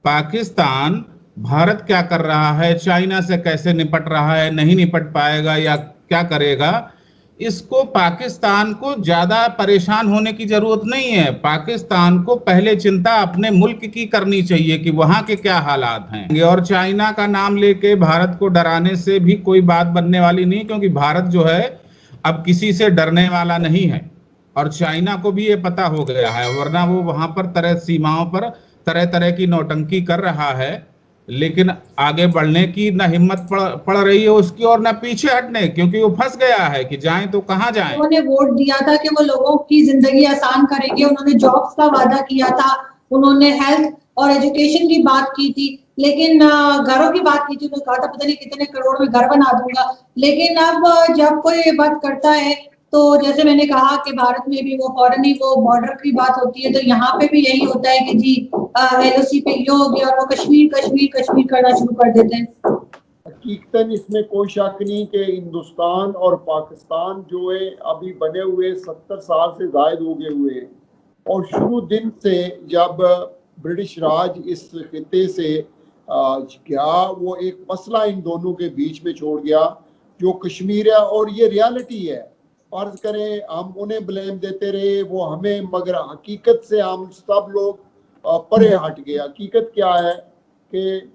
पाकिस्तान भारत क्या कर रहा है, चाइना से कैसे निपट रहा है, नहीं निपट पाएगा या क्या करेगा, इसको पाकिस्तान को ज्यादा परेशान होने की जरूरत नहीं है। पाकिस्तान को पहले चिंता अपने मुल्क की करनी चाहिए कि वहां के क्या हालात हैं। और चाइना का नाम लेके भारत को डराने से भी कोई बात बनने वाली नहीं, क्योंकि भारत जो है अब किसी से डरने वाला नहीं है। और चाइना को भी ये पता हो गया है, वरना वो वहां पर तरह सीमाओं पर तरह तरह की नौटंकी कर रहा है, लेकिन आगे बढ़ने की ना हिम्मत पड़ रही है उसकी और ना पीछे हटने, क्योंकि वो फंस गया है कि जाएं तो कहां जाएं। उन्होंने वोट दिया था कि वो लोगों की जिंदगी आसान करेंगे, उन्होंने जॉब्स का वादा किया था, उन्होंने हेल्थ और एजुकेशन की बात की थी, लेकिन घरों की बात की थी, उन्होंने कहा था पता नहीं कितने करोड़ में घर बना दूंगा। लेकिन अब जब कोई ये बात करता है तो जैसे मैंने कहा कि भारत में भी वो फौरन ही वो बॉर्डर की बात होती है, तो यहाँ पे भी यही होता है कि जी LOC पे ये हो गया और वो कश्मीर कश्मीर कश्मीर करना शुरू कर देते हैं। हकीकतन इसमें कोई शक नहीं कि हिंदुस्तान और पाकिस्तान जो है अभी बने हुए 70 साल से जायद हो गए हुए हैं, और शुरू दिन से जब ब्रिटिश राज इस खिते से गया, वो एक मसला इन दोनों के बीच में छोड़ गया जो कश्मीर है। और ये रियलिटी है, फर्ज करें हम उन्हें ब्लेम देते रहे, वो हमें, मगर हकीकत से हम सब लोग परे हट गए। हकीकत क्या है कि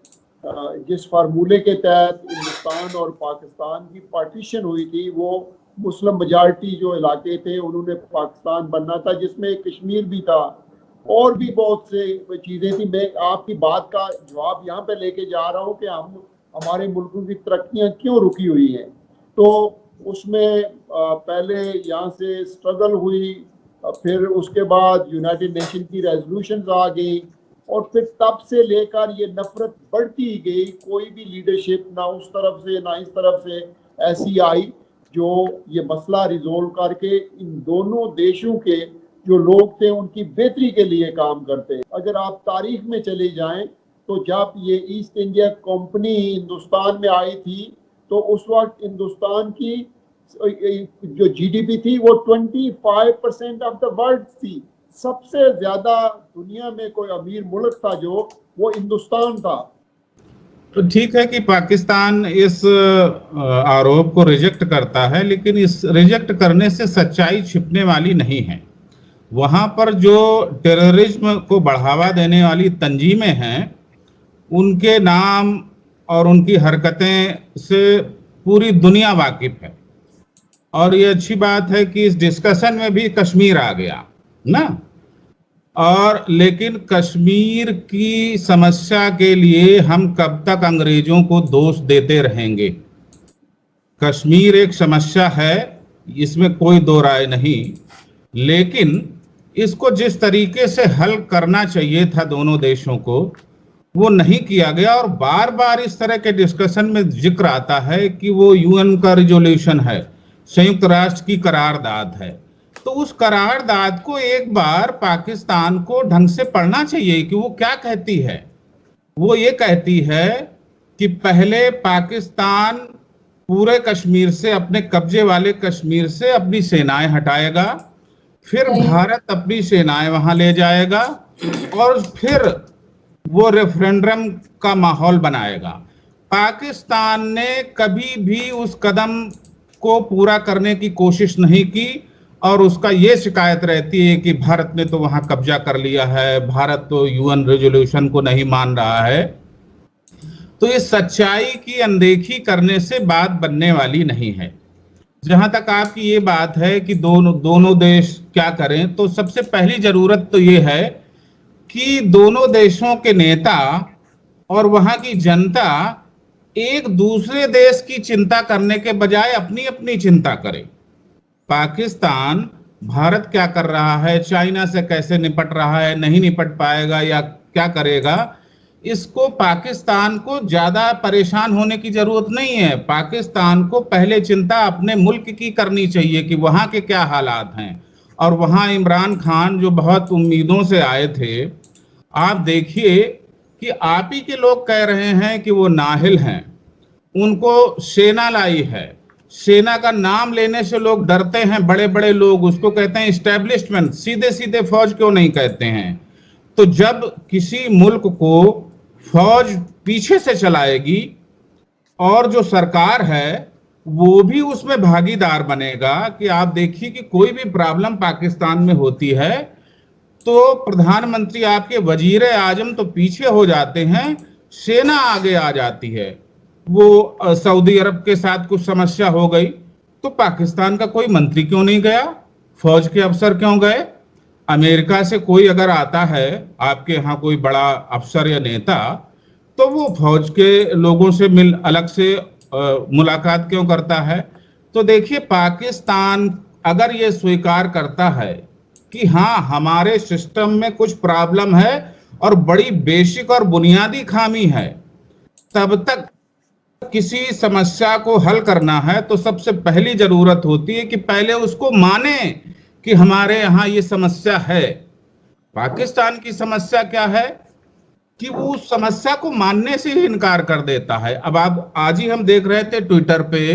जिस फार्मूले के तहत हिंदुस्तान और पाकिस्तान की पार्टीशन हुई थी, वो मुस्लिम मेजॉरिटी जो इलाके थे उन्होंने पाकिस्तान बनना था, जिसमें कश्मीर भी था और भी बहुत से चीज़ें थी। मैं आपकी बात का जवाब यहाँ पे लेके जा रहा हूँ कि हमारे मुल्कों की तरक्कियाँ क्यों रुकी हुई हैं। तो उसमें पहले यहाँ से स्ट्रगल हुई, फिर उसके बाद यूनाइटेड नेशन की रेजोल्यूशंस आ गई, और फिर तब से लेकर ये नफरत बढ़ती गई। कोई भी लीडरशिप ना उस तरफ से ना इस तरफ से ऐसी आई जो ये मसला रिजोल्व करके इन दोनों देशों के जो लोग थे उनकी बेहतरी के लिए काम करते। अगर आप तारीख में चले जाएं तो जब ये ईस्ट इंडिया कंपनी हिंदुस्तान में आई थी, तो उस वक्त हिंदुस्तान की जो GDP थी वो 25% ऑफ द वर्ल्ड थी। सबसे ज्यादा दुनिया में कोई अमीर मुल्क था जो वो हिंदुस्तान था। तो ठीक है कि पाकिस्तान इस आरोप को रिजेक्ट करता है, लेकिन इस रिजेक्ट करने से सच्चाई छिपने वाली नहीं है। वहां पर जो टेररिज्म को बढ़ावा देने वाली तंजीमें हैं, उनके नाम और उनकी हरकतें से पूरी दुनिया वाकिफ है। और ये अच्छी बात है कि इस डिस्कशन में भी कश्मीर आ गया ना। और लेकिन कश्मीर की समस्या के लिए हम कब तक अंग्रेजों को दोष देते रहेंगे? कश्मीर एक समस्या है, इसमें कोई दो राय नहीं, लेकिन इसको जिस तरीके से हल करना चाहिए था दोनों देशों को, वो नहीं किया गया। और बार बार इस तरह के डिस्कशन में जिक्र आता है कि वो UN का रिजोल्यूशन है, संयुक्त राष्ट्र की करारदाद है। तो उस करारदाद को एक बार पाकिस्तान को ढंग से पढ़ना चाहिए कि वो क्या कहती है। वो ये कहती है कि पहले पाकिस्तान पूरे कश्मीर से, अपने कब्जे वाले कश्मीर से अपनी सेनाएं हटाएगा, फिर भारत अपनी सेनाएं वहां ले जाएगा और फिर वो रेफरेंडम का माहौल बनाएगा। पाकिस्तान ने कभी भी उस कदम को पूरा करने की कोशिश नहीं की, और उसका ये शिकायत रहती है कि भारत ने तो वहां कब्जा कर लिया है, भारत तो UN रेजोल्यूशन को नहीं मान रहा है। तो इस सच्चाई की अनदेखी करने से बात बनने वाली नहीं है। जहां तक आपकी ये बात है कि दोनों देश क्या करें, तो सबसे पहली जरूरत तो ये है कि दोनों देशों के नेता और वहां की जनता एक दूसरे देश की चिंता करने के बजाय अपनी अपनी चिंता करे। पाकिस्तान भारत क्या कर रहा है, चाइना से कैसे निपट रहा है, नहीं निपट पाएगा या क्या करेगा, इसको पाकिस्तान को ज्यादा परेशान होने की जरूरत नहीं है। पाकिस्तान को पहले चिंता अपने मुल्क की करनी चाहिए कि वहां के क्या हालात हैं। और वहां इमरान खान जो बहुत उम्मीदों से आए थे, आप देखिए कि आप ही के लोग कह रहे हैं कि वो नाहिल हैं, उनको सेना लाई है। सेना का नाम लेने से लोग डरते हैं, बड़े बड़े लोग उसको कहते हैं इस्टेब्लिशमेंट, सीधे सीधे फौज क्यों नहीं कहते हैं। तो जब किसी मुल्क को फौज पीछे से चलाएगी और जो सरकार है वो भी उसमें भागीदार बनेगा कि आप देखिए कि कोई भी प्रॉब्लम पाकिस्तान में होती है तो प्रधानमंत्री आपके वजीर आजम तो पीछे हो जाते हैं, सेना आगे आ जाती है। वो सऊदी अरब के साथ कुछ समस्या हो गई तो पाकिस्तान का कोई मंत्री क्यों नहीं गया, फौज के अफसर क्यों गए? अमेरिका से कोई अगर आता है आपके यहाँ कोई बड़ा अफसर या नेता तो वो फौज के लोगों से अलग से मुलाकात क्यों करता है? तो देखिए, पाकिस्तान अगर ये स्वीकार करता है कि हाँ हमारे सिस्टम में कुछ प्रॉब्लम है और बड़ी बेसिक और बुनियादी खामी है, तब तक किसी समस्या को हल करना है तो सबसे पहली जरूरत होती है कि पहले उसको माने कि हमारे यहाँ ये समस्या है। पाकिस्तान की समस्या क्या है कि वो उस समस्या को मानने से ही इनकार कर देता है। अब आप आज ही हम देख रहे थे ट्विटर पे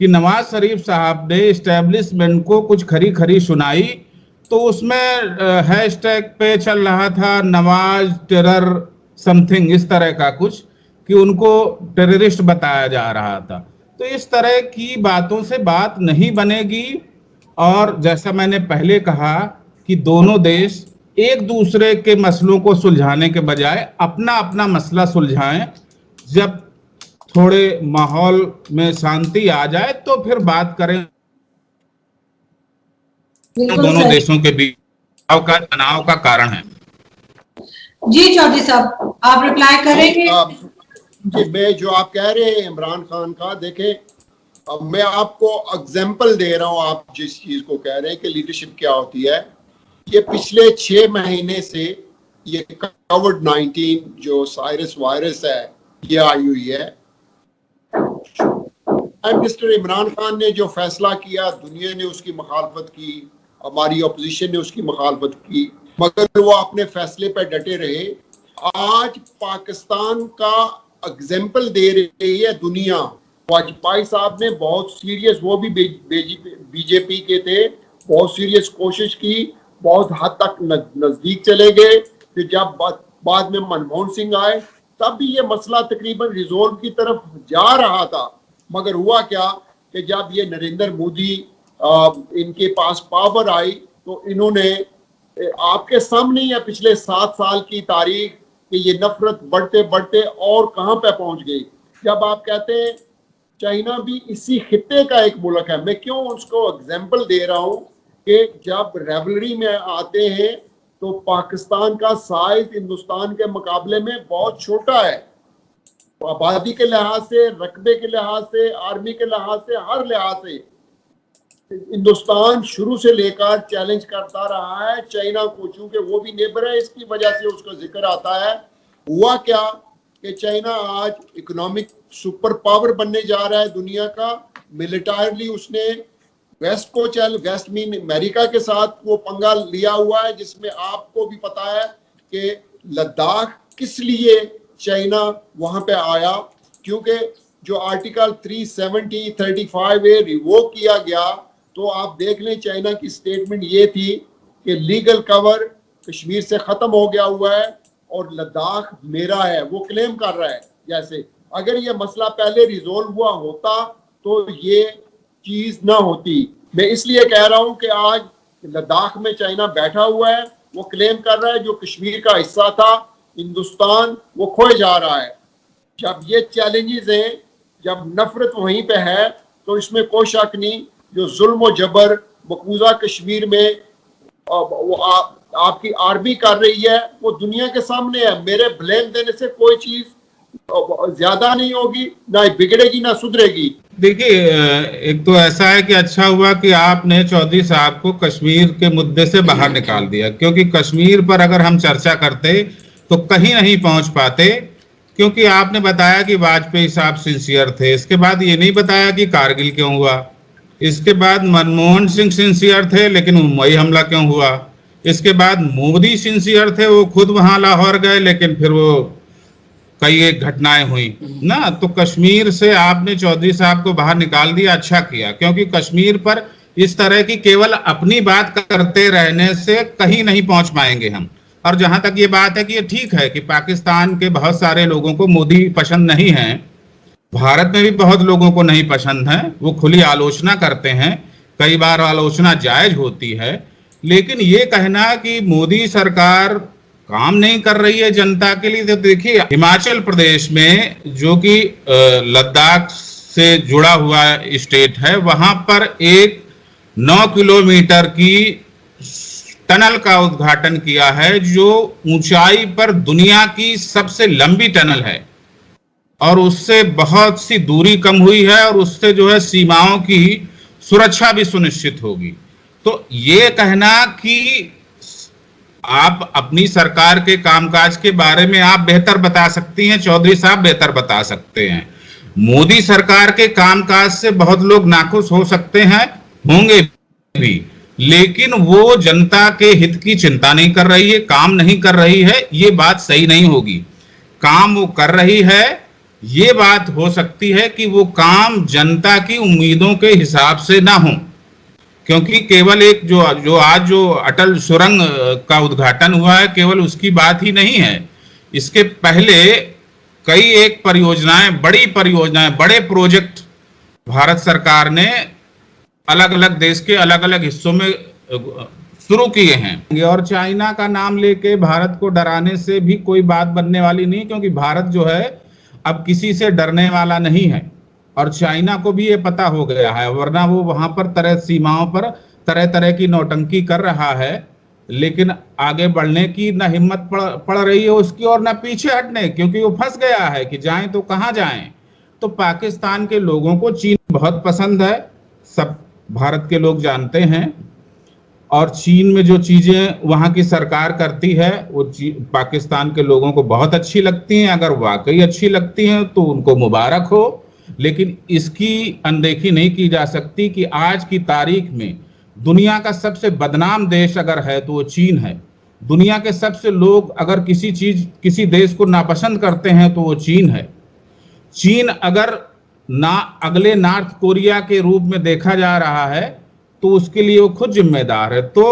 कि नवाज शरीफ साहब ने एस्टेब्लिशमेंट को कुछ खरी खरी सुनाई, तो उसमें हैशटैग पे चल रहा था नवाज टेरर समथिंग, इस तरह का कुछ, कि उनको टेररिस्ट बताया जा रहा था। तो इस तरह की बातों से बात नहीं बनेगी और जैसा मैंने पहले कहा कि दोनों देश एक दूसरे के मसलों को सुलझाने के बजाय अपना अपना मसला सुलझाएं। जब थोड़े माहौल में शांति आ जाए तो फिर बात करें। दोनों देशों के बीच तनाव का कारण है। जी चौधरी साहब, आप रिप्लाई करेंगे? मैं जो आप कह रहे हैं इमरान खान का, देखें अब मैं आपको एग्जाम्पल दे रहा हूं, आप जिस चीज को कह रहे हैं कि लीडरशिप क्या होती है। ये पिछले 6 महीने से ये कोविड-19 जो वायरस है ये आई हुई है। मिस्टर इमरान खान ने जो फैसला किया, दुनिया ने उसकी मुखालफत की, हमारी अपोजिशन ने उसकी मुखालफत की, मगर वो अपने फैसले पर डटे रहे। आज पाकिस्तान का एग्जाम्पल दे रही है दुनिया। वाजपेयी साहब ने बहुत सीरियस, वो भी बीजेपी के थे, बहुत सीरियस कोशिश की, बहुत हद तक नजदीक चले गए। फिर जब बाद में मनमोहन सिंह आए तब भी ये मसला तकरीबन रिजोल्व की तरफ जा रहा था, मगर हुआ क्या कि जब ये नरेंद्र मोदी इनके पास पावर आई तो इन्होंने, आपके सामने ही पिछले 7 साल की तारीख कि ये नफरत बढ़ते बढ़ते और कहां पे पहुंच गई। जब आप कहते हैं चाइना भी इसी खित्ते का एक मुल्क है, मैं क्यों उसको एग्जाम्पल दे रहा हूं कि जब रेवलरी में आते हैं तो पाकिस्तान का साइज हिंदुस्तान के मुकाबले में बहुत छोटा है, आबादी के लिहाज से, रकबे के लिहाज से, आर्मी के लिहाज से, हर लिहाज से हिंदुस्तान शुरू से लेकर चैलेंज करता रहा है चाइना को, चूंकि वो भी नेबर है, इसकी वजह से उसका जिक्र आता है। हुआ क्या कि चाइना आज इकोनॉमिक सुपर पावर बनने जा रहा है दुनिया का। मिलिटरली उसने वेस्ट मीन अमेरिका के साथ वो पंगा लिया हुआ है, जिसमें आपको भी पता है कि लद्दाख किस लिए चाइना वहां पे आया, क्योंकि जो आर्टिकल 370-35 रिवोक किया गया। तो आप देख लें चाइना की स्टेटमेंट ये थी कि लीगल कवर कश्मीर से खत्म हो गया हुआ है और लद्दाख मेरा है, वो क्लेम कर रहा है। जैसे अगर ये मसला पहले रिजोल्व हुआ होता तो ये चीज ना होती। मैं इसलिए कह रहा हूं कि आज लद्दाख में चाइना बैठा हुआ है, वो क्लेम कर रहा है जो कश्मीर का हिस्सा था हिंदुस्तान, वो खोए जा रहा है। जब ये चैलेंजेस हैं, जब नफरत वहीं पे है, तो इसमें कोई शक नहीं जो जुल्म और जबर मकबूजा कश्मीर में वो आपकी आर्मी कर रही है वो दुनिया के सामने है। मेरे ब्लेम देने से कोई चीज ज्यादा नहीं होगी, ना बिगड़ेगी ना सुधरेगी। देखिए, एक तो ऐसा है कि अच्छा हुआ कि आपने चौधरी साहब को कश्मीर के मुद्दे से बाहर निकाल दिया, क्योंकि कश्मीर पर अगर हम चर्चा करते तो कहीं नहीं पहुंच पाते, क्योंकि आपने बताया कि वाजपेयी साहब सिंसियर थे, इसके बाद ये नहीं बताया कि कारगिल क्यों हुआ, इसके बाद मनमोहन सिंह सिंसियर थे लेकिन मुंबई हमला क्यों हुआ, इसके बाद मोदी सिंसियर थे, वो खुद वहां लाहौर गए लेकिन फिर वो कई एक घटनाएं हुई ना। तो कश्मीर से आपने चौधरी साहब को बाहर निकाल दिया, अच्छा किया, क्योंकि कश्मीर पर इस तरह की केवल अपनी बात करते रहने से कहीं नहीं पहुंच पाएंगे हम। और जहां तक ये बात है कि ये ठीक है कि पाकिस्तान के बहुत सारे लोगों को मोदी पसंद नहीं है, भारत में भी बहुत लोगों को नहीं पसंद है, वो खुली आलोचना करते हैं, कई बार आलोचना जायज होती है, लेकिन ये कहना कि मोदी सरकार काम नहीं कर रही है जनता के लिए, तो देखिए हिमाचल प्रदेश में जो कि लद्दाख से जुड़ा हुआ स्टेट है, वहां पर एक 9 किलोमीटर की टनल का उद्घाटन किया है, जो ऊंचाई पर दुनिया की सबसे लंबी टनल है और उससे बहुत सी दूरी कम हुई है और उससे जो है सीमाओं की सुरक्षा भी सुनिश्चित होगी। तो ये कहना कि आप अपनी सरकार के कामकाज के बारे में आप बेहतर बता सकती हैं, चौधरी साहब बेहतर बता सकते हैं। मोदी सरकार के कामकाज से बहुत लोग नाखुश हो सकते हैं, होंगे भी, लेकिन वो जनता के हित की चिंता नहीं कर रही है, काम नहीं कर रही है, ये बात सही नहीं होगी। काम वो कर रही है, ये बात हो सकती है कि वो काम जनता की उम्मीदों के हिसाब से ना हो, क्योंकि केवल एक जो आज जो अटल सुरंग का उद्घाटन हुआ है, केवल उसकी बात ही नहीं है। इसके पहले कई एक परियोजनाएं, बड़ी परियोजनाएं, बड़े प्रोजेक्ट भारत सरकार ने अलग अलग देश के अलग अलग हिस्सों में शुरू किए हैं। और चाइना का नाम लेके भारत को डराने से भी कोई बात बनने वाली नहीं, क्योंकि भारत जो है अब किसी से डरने वाला नहीं है और चाइना को भी ये पता हो गया है, वरना वो वहां पर सीमाओं पर तरह तरह की नौटंकी कर रहा है, लेकिन आगे बढ़ने की ना हिम्मत पड़ रही है उसकी और ना पीछे हटने, क्योंकि वो फंस गया है कि जाएं तो कहां जाएं। तो पाकिस्तान के लोगों को चीन बहुत पसंद है, सब भारत के लोग जानते हैं, और चीन में जो चीजें वहां की सरकार करती है वो पाकिस्तान के लोगों को बहुत अच्छी लगती हैं। अगर वाकई अच्छी लगती हैं तो उनको मुबारक हो, लेकिन इसकी अनदेखी नहीं की जा सकती कि आज की तारीख में दुनिया का सबसे बदनाम देश अगर है तो वो चीन है। दुनिया के सबसे लोग अगर किसी देश को नापसंद करते हैं तो वो चीन है। चीन अगर अगले नॉर्थ कोरिया के रूप में देखा जा रहा है तो उसके लिए वो खुद जिम्मेदार है। तो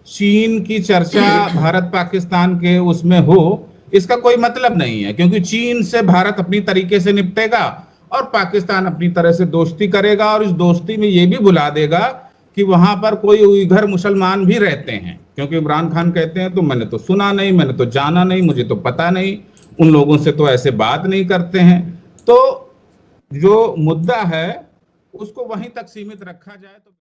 चीन की चर्चा भारत पाकिस्तान के उसमें हो, इसका कोई मतलब नहीं है, क्योंकि चीन से भारत अपनी तरीके से निपटेगा और पाकिस्तान अपनी तरह से दोस्ती करेगा, और इस दोस्ती में ये भी भुला देगा कि वहां पर कोई उइघर मुसलमान भी रहते हैं, क्योंकि इमरान खान कहते हैं तो मैंने तो सुना नहीं, मैंने तो जाना नहीं, मुझे तो पता नहीं, उन लोगों से तो ऐसे बात नहीं करते हैं। तो जो मुद्दा है उसको वहीं तक सीमित रखा जाए तो